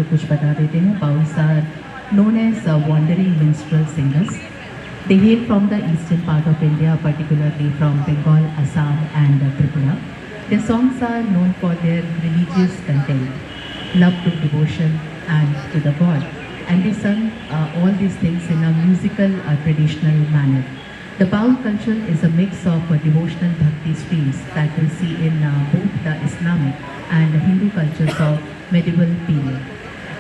आपको कुछ बता देते हैं. Bouls are known as wandering minstrel singers. They hail from the eastern part of India, particularly from Bengal, Assam and Tripura. Their songs are known for their religious content, love to devotion and to the God. And they sung all these things in a musical, traditional manner. The Baul culture is a mix of devotional bhakti streams that we see in both the Islamic and Hindu cultures of medieval period.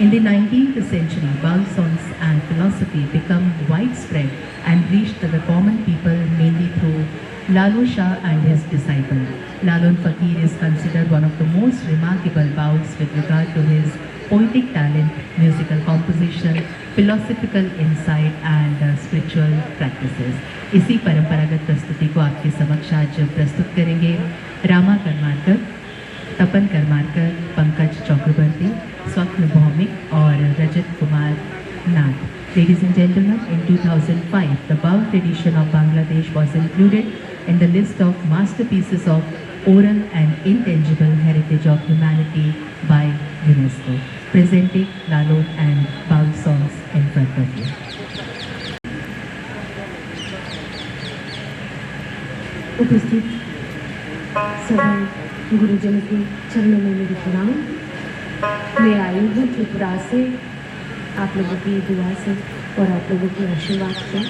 In the 19th century, Baul songs and philosophy become widespread and reached the common people mainly through Lalo Shah and his disciple. Lalon Fakir is considered one of the most remarkable Bauls with regard to his poetic talent, musical composition, philosophical insight and spiritual practices. इसी परंपरागत प्रस्तुति को आपके समक्ष आज प्रस्तुत करेंगे रामा करमारकर, तपन करमारकर, पंकज चक्रवर्ती, स्वप्न भौमिक और रजत कुमार नाथ. Ladies and gentlemen, in 2005, the Baul tradition of Bangladesh was included in the list of masterpieces of oral and intangible heritage of humanity by UNESCO. Presenting Lalon and Baul songs in front of you. उपस्थित सभी गुरुजन के चरणों में मेरी प्रणाम. मैं आई हूँ त्रिपुरा से, आप लोगों की दुआ से और आप लोगों के आशीर्वाद से.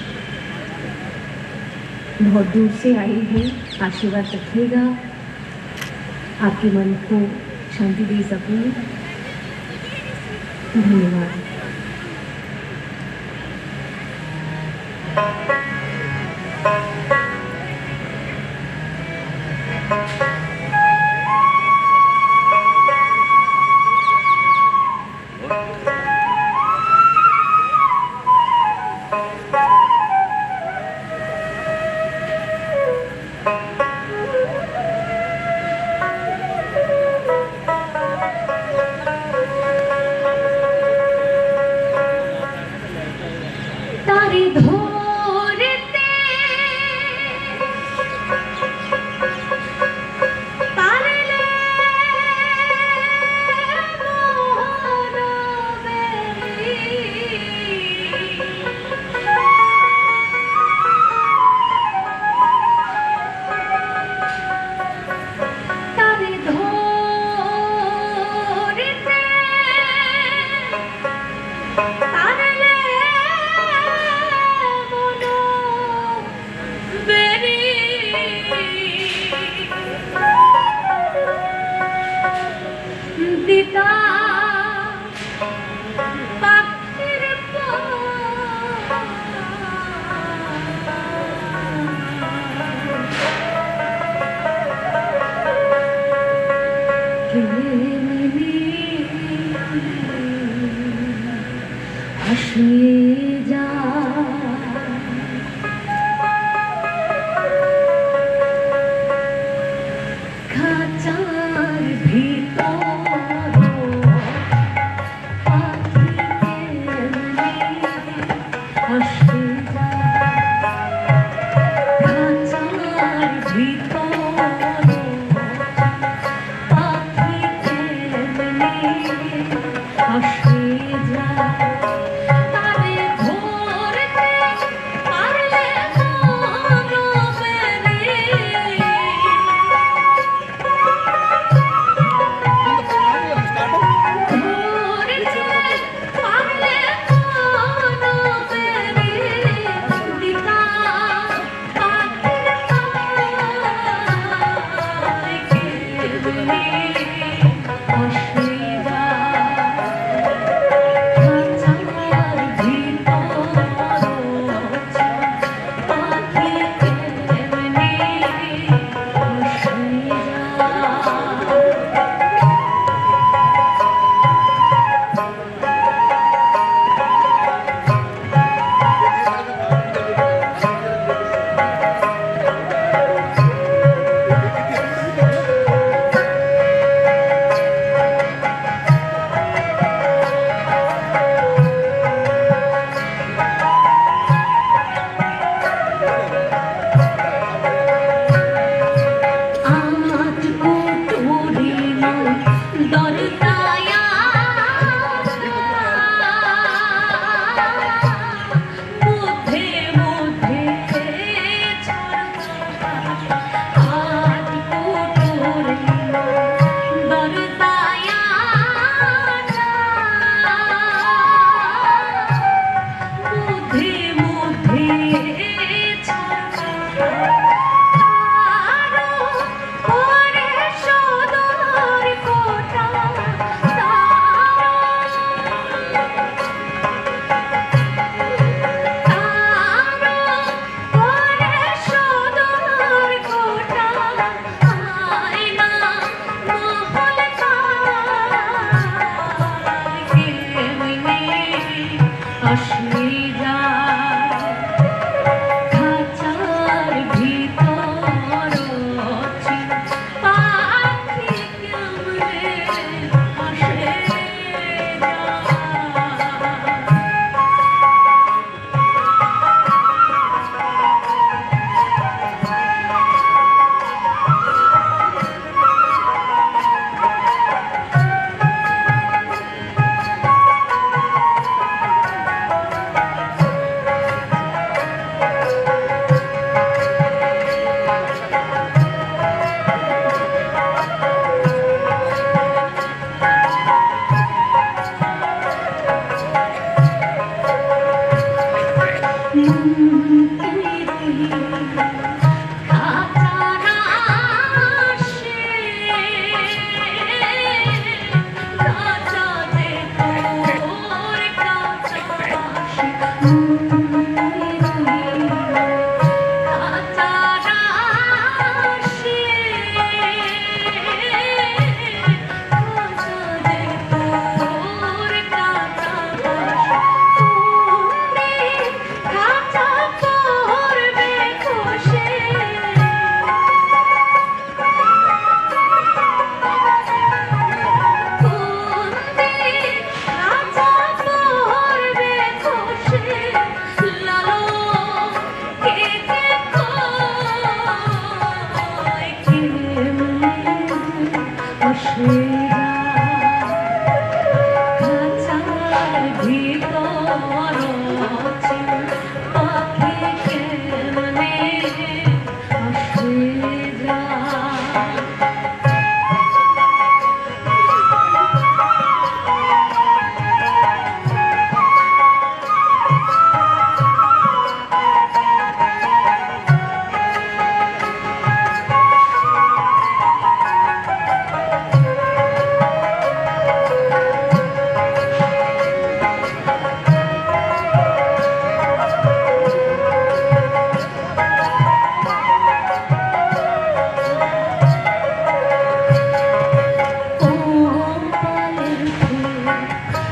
बहुत दूर से आई हूँ, आशीर्वाद रखिएगा, आपके मन को शांति दे सकूँ. धन्यवाद.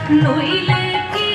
নইলে কি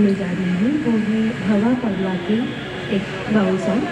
मैं जा रही हूँ वो है हवा पगला के एक गाँव सॉन्ग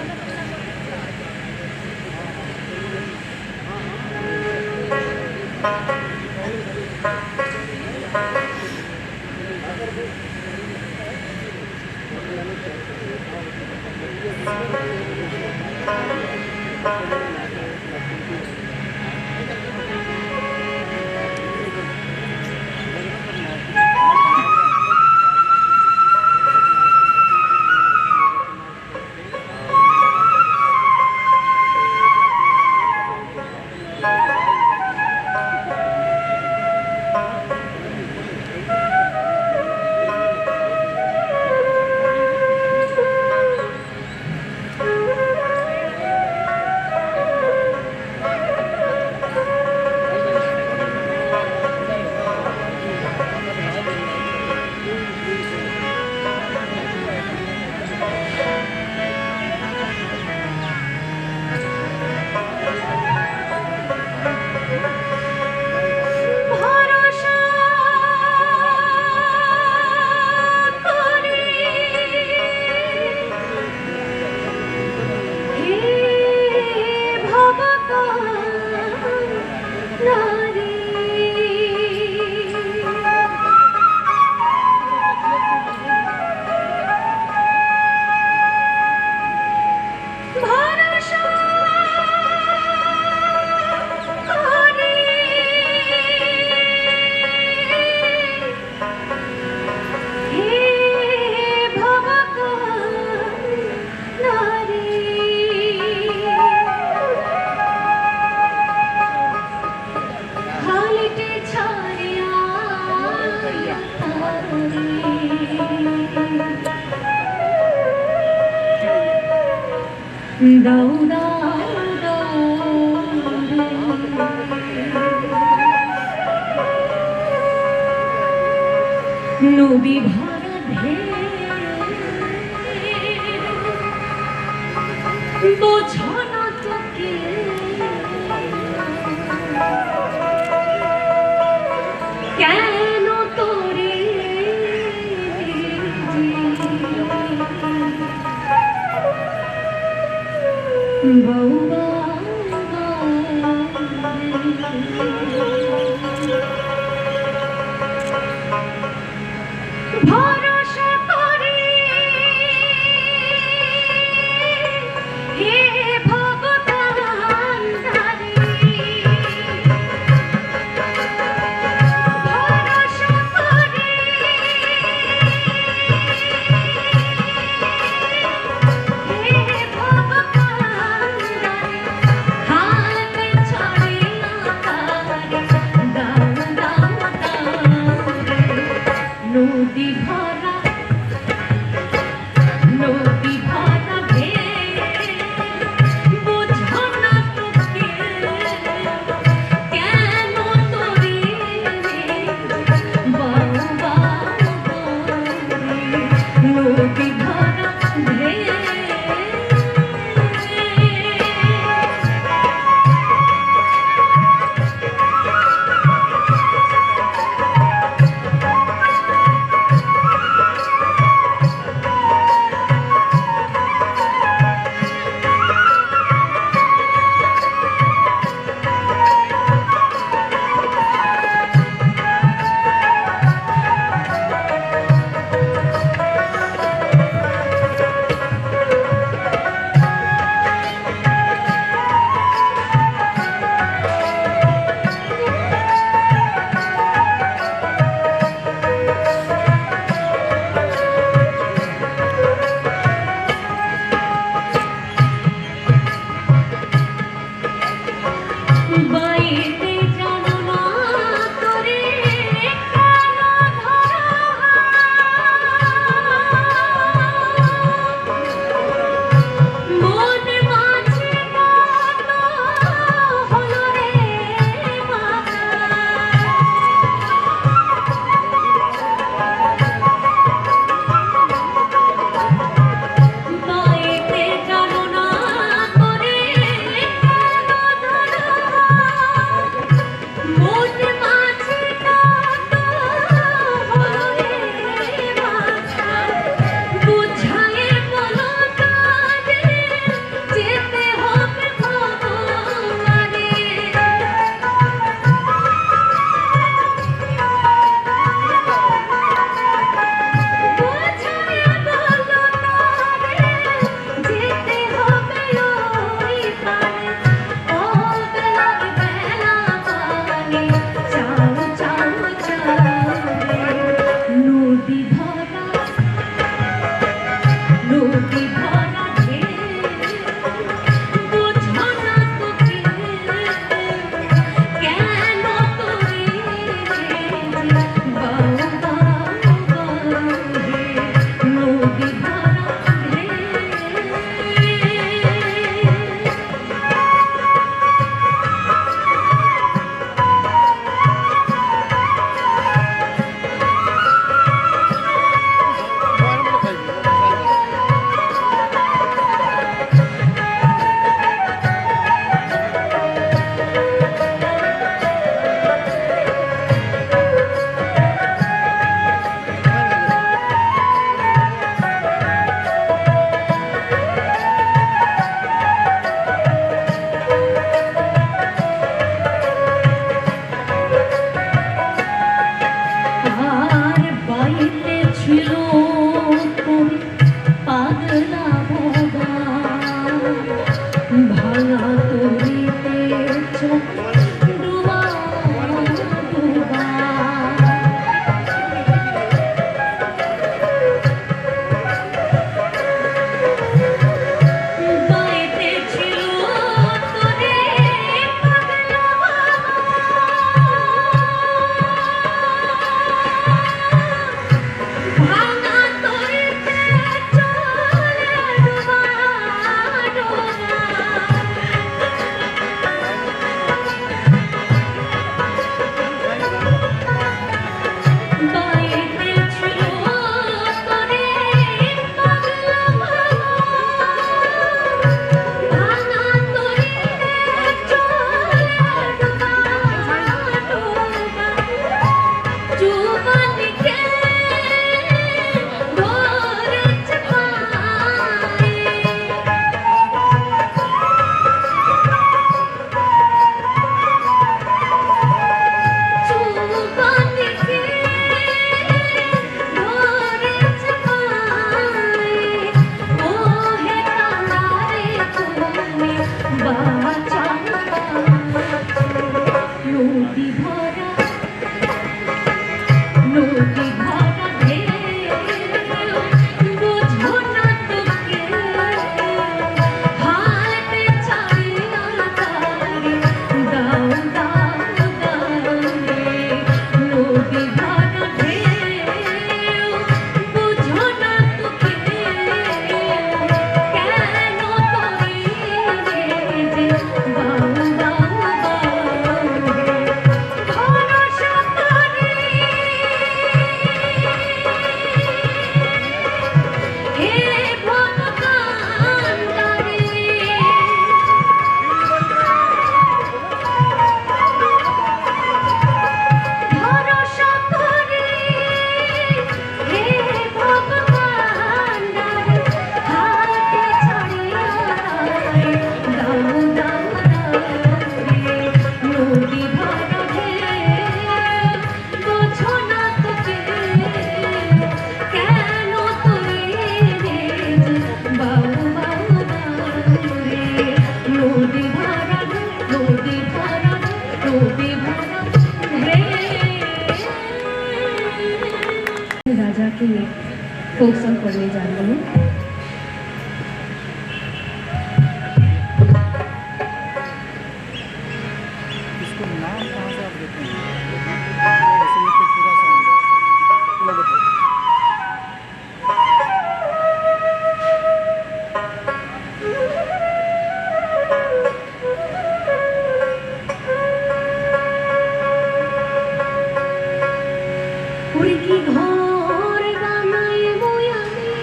নবী ভরা ঢের বোঝো না তোকে কেন তোরে বৌবা ভরসা নদী ভরা নদী ভরা ঢেউ বুঝো না তোকে হাতে ছাড়িয়া তারে দাও দাও দাও রে নদী ভরা ঢেউ বুঝো না তোকে কেন তোরে যে বাউ বাউ বাউ রে ভরসা করে হে ভগবান রে ভরসা করে হে ভগবান হাতে ছাড়িয়া দাও দাও রে নদী ভরা ঢেউ বোঝো না তোকে কেন তোরে বাউ বাউ বাউ রে নদী ভরা নদী ভরা নদী ভরা राजा के फोक सॉन्ग पढ़ने जा रही हूँ। इसको नाम कहाँ से आप देते हैं? ऐसे ही कुछ पूरा सॉन्ग चलो बताओ। उड़ी की घोर गानाए मोयाने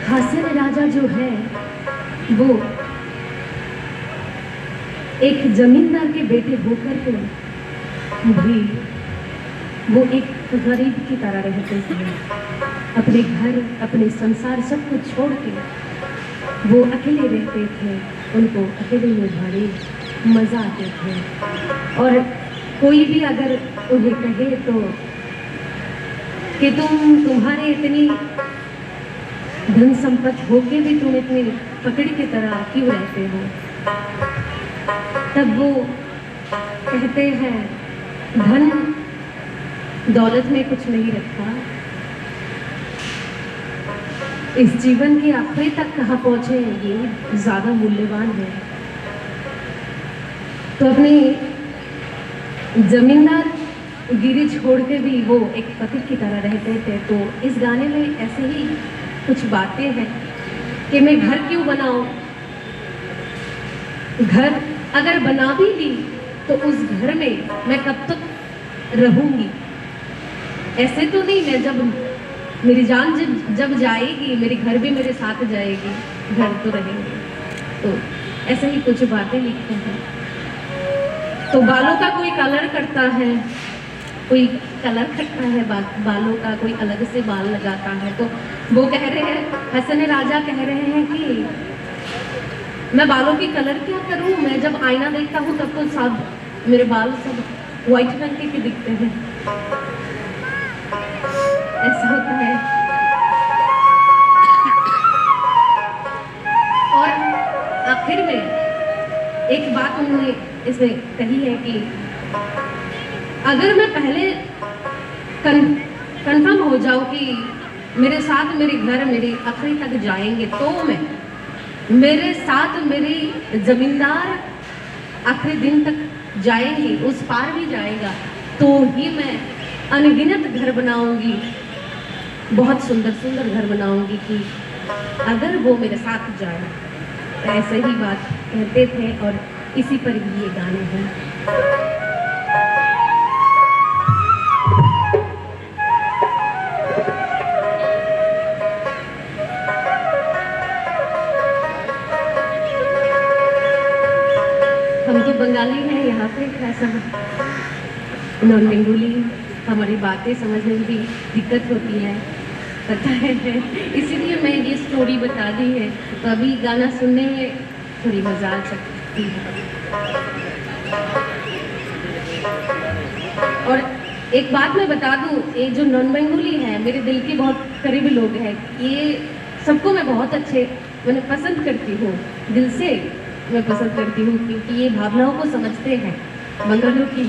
हसन राजा जो है वो एक जमींदार के बेटे होकर के भी वो एक गरीब की तरह रहते थे। अपने घर अपने संसार सब कुछ छोड़ के वो अकेले रहते थे। उनको अकेले में भारी मजा आते थे और कोई भी अगर उन्हें कहे तो कि तुम्हारे इतनी धन संपत्ति होके भी तुम इतनी पकड़ की तरह क्यों रहते हो, तब वो कहते हैं धन दौलत में कुछ नहीं रखा, इस जीवन के आखिरी तक कहाँ पहुँचे ये ज़्यादा मूल्यवान है। तो अपने जमींदार गिरी छोड़ के भी वो एक पति की तरह रहते थे। तो इस गाने में ऐसे ही कुछ बातें हैं कि मैं घर क्यों बनाऊं, घर अगर बना भी ली तो उस घर में मैं कब तक रहूंगी। ऐसे तो नहीं मैं जब मेरी जान जब जाएगी मेरे घर भी मेरे साथ जाएगी, घर तो रहेंगे। तो ऐसे ही कुछ बातें लिखते हैं। तो बालों का कोई कलर करता है, कोई कलर करता है बालों का, कोई अलग से बाल लगाता है। तो वो कह रहे हैं, हसन राजा कह रहे हैं कि मैं बालों की कलर क्या करूं, मैं जब आईना देखता हूं तब तो सब मेरे बाल सब व्हाइट रंग के दिखते हैं। ऐसा होता है। और आखिर में एक बात उन्होंने इसमें कही है कि अगर मैं पहले कंफर्म हो जाऊं कि मेरे साथ मेरे घर मेरे आखिरी तक जाएंगे, तो मैं मेरे साथ मेरी जमींदार आखिरी दिन तक जाएंगे, उस पार भी जाएगा, तो ही मैं अनगिनत घर बनाऊंगी, बहुत सुंदर सुंदर घर बनाऊंगी कि अगर वो मेरे साथ जाए। ऐसे ही बात कहते थे और इसी पर ही ये गाने हैं। हम तो बंगाली हैं, यहाँ पे ऐसा नॉन बेंगोली, हमारी बातें समझने में भी दिक्कत होती है, पता है। इसीलिए मैं ये स्टोरी बता दी है, तो अभी गाना सुनने में थोड़ी मजा आ सकती है। और एक बात मैं बता दूं, ये जो नॉन बेंगोली है मेरे दिल के बहुत करीबी लोग हैं। ये सबको मैं बहुत अच्छे मैंने पसंद करती हूँ दिल से, मैं पसंद करती हूँ, क्योंकि ये भावनाओं को समझते हैं बंगालियों की।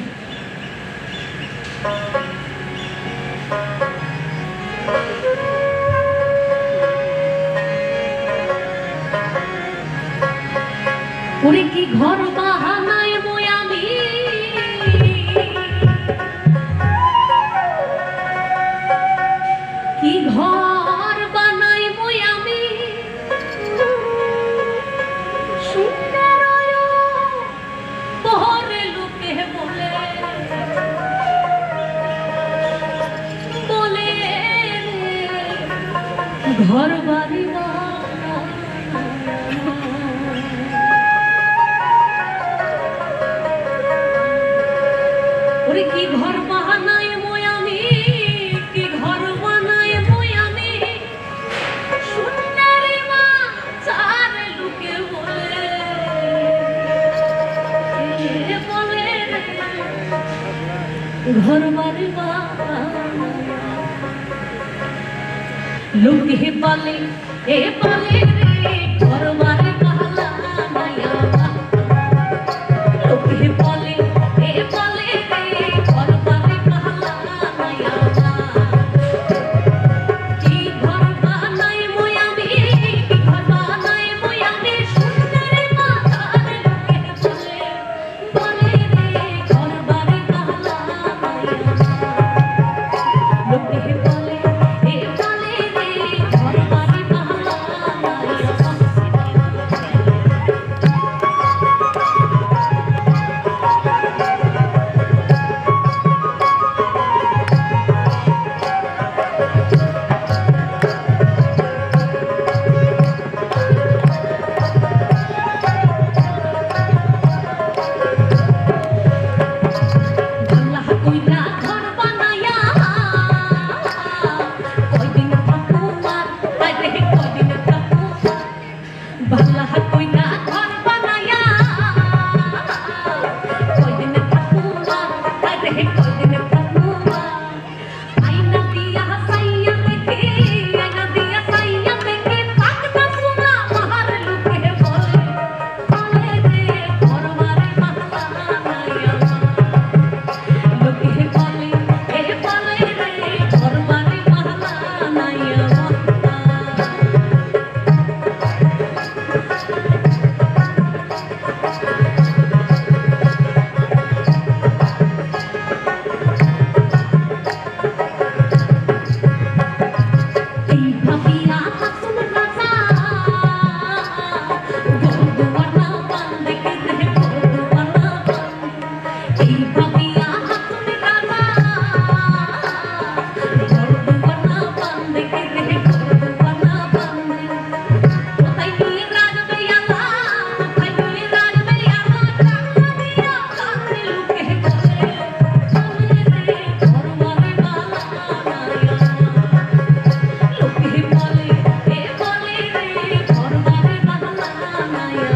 ওরে কি ঘর বাহানায় বই আমি, কি ঘর বানাই বই আমি, সুন্দর বহরে লোকে বলে বলে ঘর বাড়ি ওরে কি ঘর বানায় মই আমি, কি ঘর বানায় মই আমি, সুন্দরী মা চার লোকে বলে বলে ঘর বাড়ি লোকে বলে এ বলে রে ঘর বাড়ি বালা মায়া, লোকে বলে এ বলে রে ঘর বাড়ি বালা মায়া, কি ঘর বানাই মই আমি, কি ঘর বানাই মই আমি, সুন্দরী মা তার লোকে বলে বলে রে ঘর বাড়ি বালা মায়া, লোকে বলে এ বলে রে ঘর বাড়ি বালা মায়া। আল্লাহ কইরা ঘর বানায়া কয়দিন ঠাকুমার বাইরে কয়দিন ঠাকুমার, আল্লাহ কইরা ঘর বানায়া কয়দিন ঠাকুমার বাইরে কয়দিন ঠাকুমার, আইনা দিয়া সাইয়া দেখে আইনা দিয়া সাইয়া দেখে পাকনা সোনা মাহার লোকে বলে বলে রে ঘর বাড়ি বালা মায়া, লোকে বলে এ বলে রে ঘর বাড়ি বালা মায়া। এই ভাবিয়া হাসুন রাজা গোদুয়ালা বান্দে কে রে গোদুয়ালা বান্দে, এই ভাবিয়া হাসুন রাজা গোদুয়ালা বান্দে কে রে গোদুয়ালা বান্দে, কোথায় নিয়ে রাজবে আলা, কোথায় নিয়ে রাজবে আলা, টাকা দিয়া কাছে লোকে বলে বলে রে ঘর বাড়ি বালা মায়া, লোকে বলে এ বলে রে ঘর বাড়ি বালা মায়া।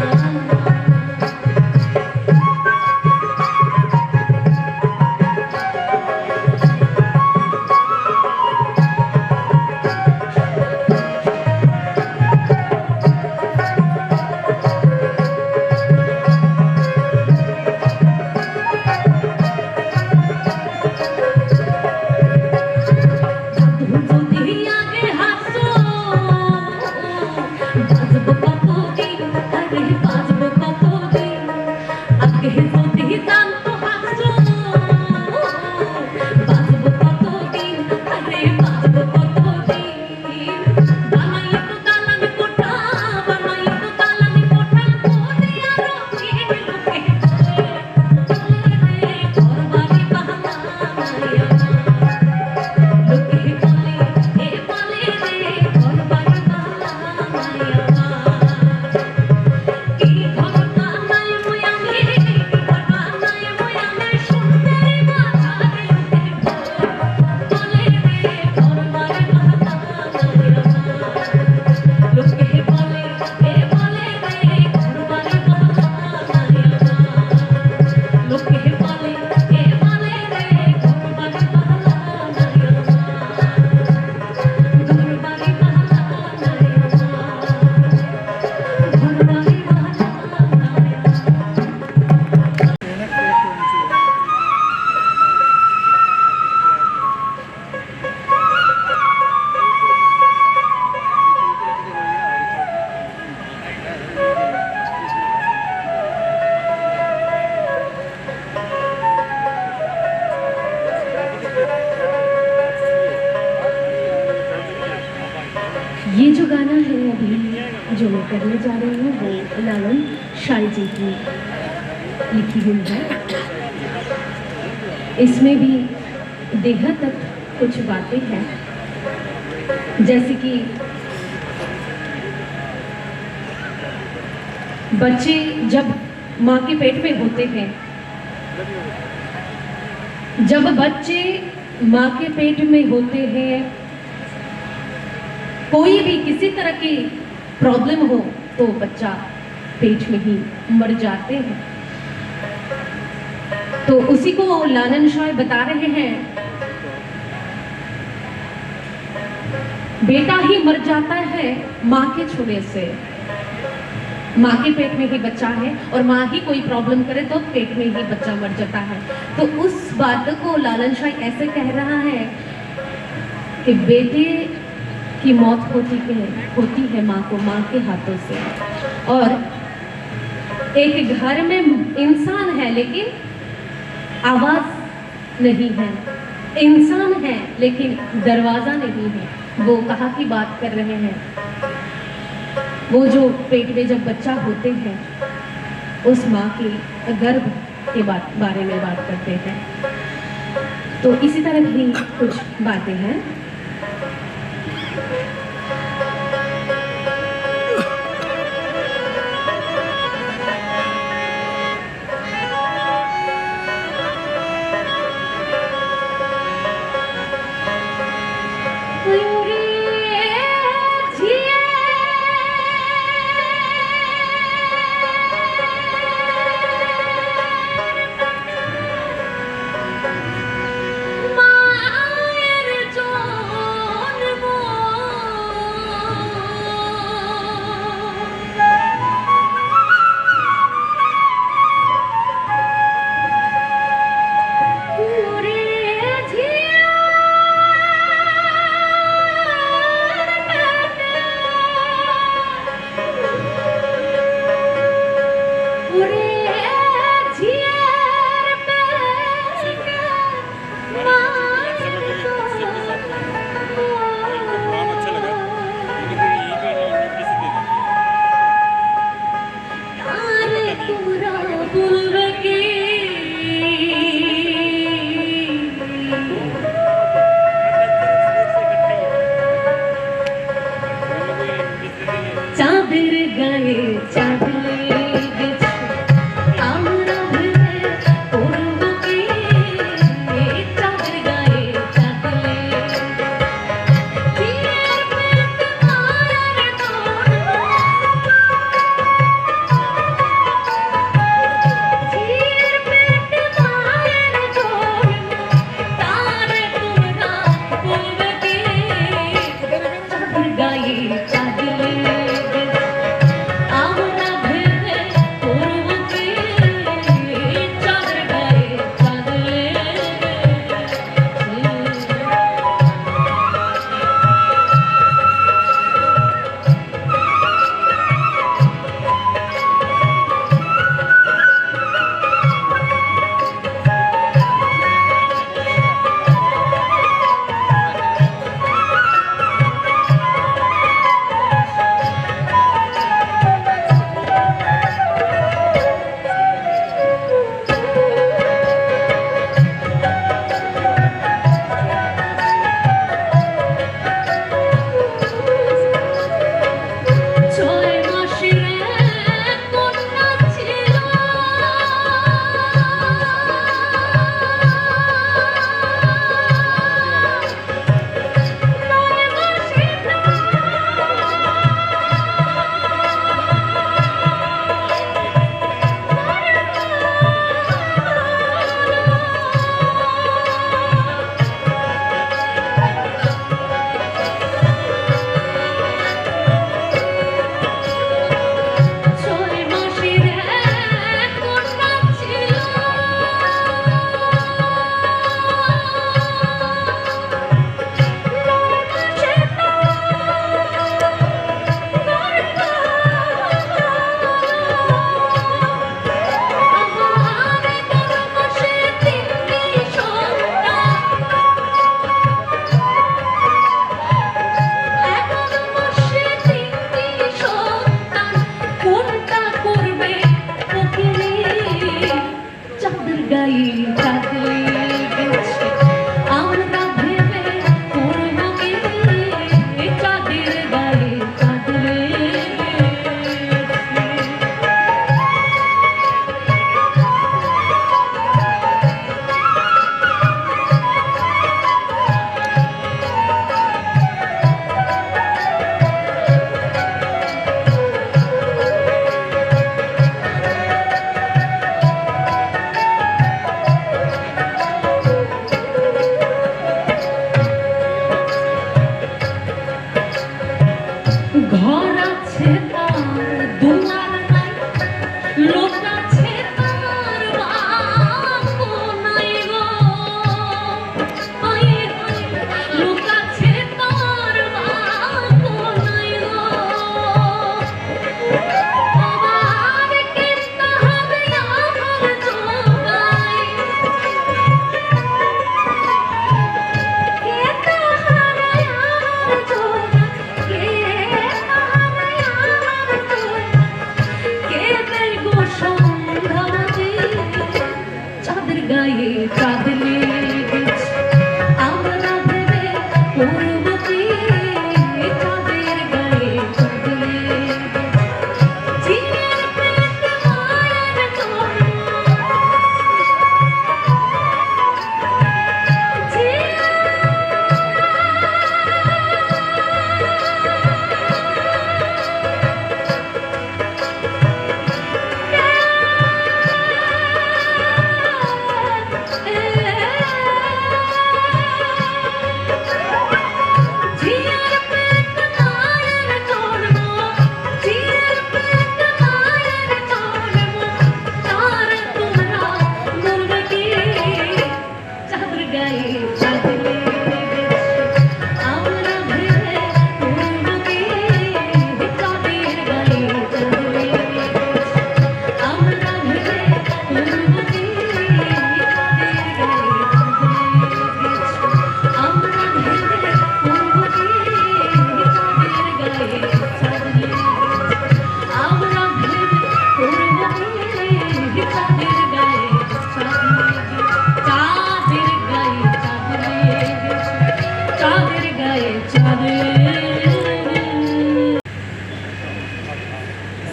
जो मैं करने जा रही हूँ वो लालन शाह जी की लिखी हुई है। इसमें भी देह तक कुछ बातें हैं, जैसे कि बच्चे जब माँ के पेट में होते हैं, जब बच्चे माँ के पेट में होते हैं, कोई भी किसी तरह की प्रॉब्लम हो तो बच्चा पेट में ही मर जाते हैं। तो उसी को लालन शाह बता रहे हैं, बेटा ही मर जाता है माँ के छूने से। माँ के पेट में ही बच्चा है और माँ ही कोई प्रॉब्लम करे तो पेट में ही बच्चा मर जाता है। तो उस बात को लालन शाह ऐसे कह रहा है कि बेटे की मौत होती है माँ को माँ के हाथों से, और एक घर में इंसान है लेकिन आवाज नहीं है, इंसान है लेकिन दरवाजा नहीं है। वो कहाँ की बात कर रहे हैं? वो जो पेट में जब बच्चा होते हैं उस माँ के गर्भ के बारे में बात करते हैं। तो इसी तरह की कुछ बातें हैं।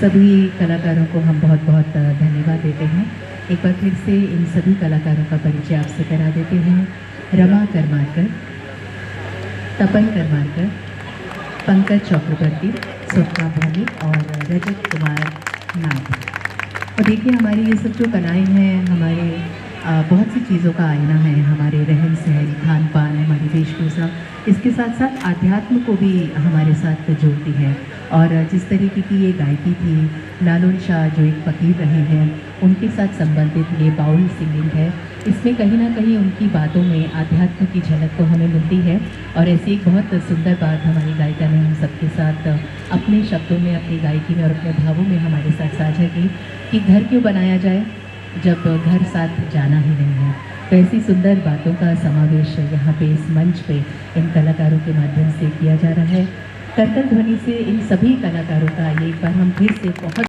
सभी कलाकारों को हम बहुत बहुत धन्यवाद देते हैं। एक बार फिर से इन सभी कलाकारों का परिचय आपसे करा देते हैं। रमा करमारकर, तपन करमारकर, पंकज चक्रवर्ती, स्वप्ना भौमिक और रजत कुमार नाथ। और देखिए हमारी ये सब जो कलाएँ हैं हमारे बहुत सी चीज़ों का आईना है, हमारे रहन सहन, खान पान, हमारी वेशभूषा, इसके साथ साथ आध्यात्म को भी हमारे साथ जोड़ती है। और जिस तरीके की ये गायकी थी, लालुन शाह जो एक फ़कीर रहे हैं, उनके साथ संबंधित ये बाउल सिंगिंग है, इसमें कहीं ना कहीं उनकी बातों में आध्यात्म की झलक तो हमें मिलती है। और ऐसी एक बहुत सुंदर बात हमारी गायिका ने हम सबके साथ अपने शब्दों में, अपनी गायकी में और अपने भावों में हमारे साथ साझा की कि घर क्यों बनाया जाए जब घर साथ जाना ही नहीं है। तो ऐसी सुंदर बातों का समावेश यहाँ पे इस मंच पे इन कलाकारों के माध्यम से किया जा रहा है। करतल ध्वनि से इन सभी कलाकारों का ये एक बार हम फिर से बहुत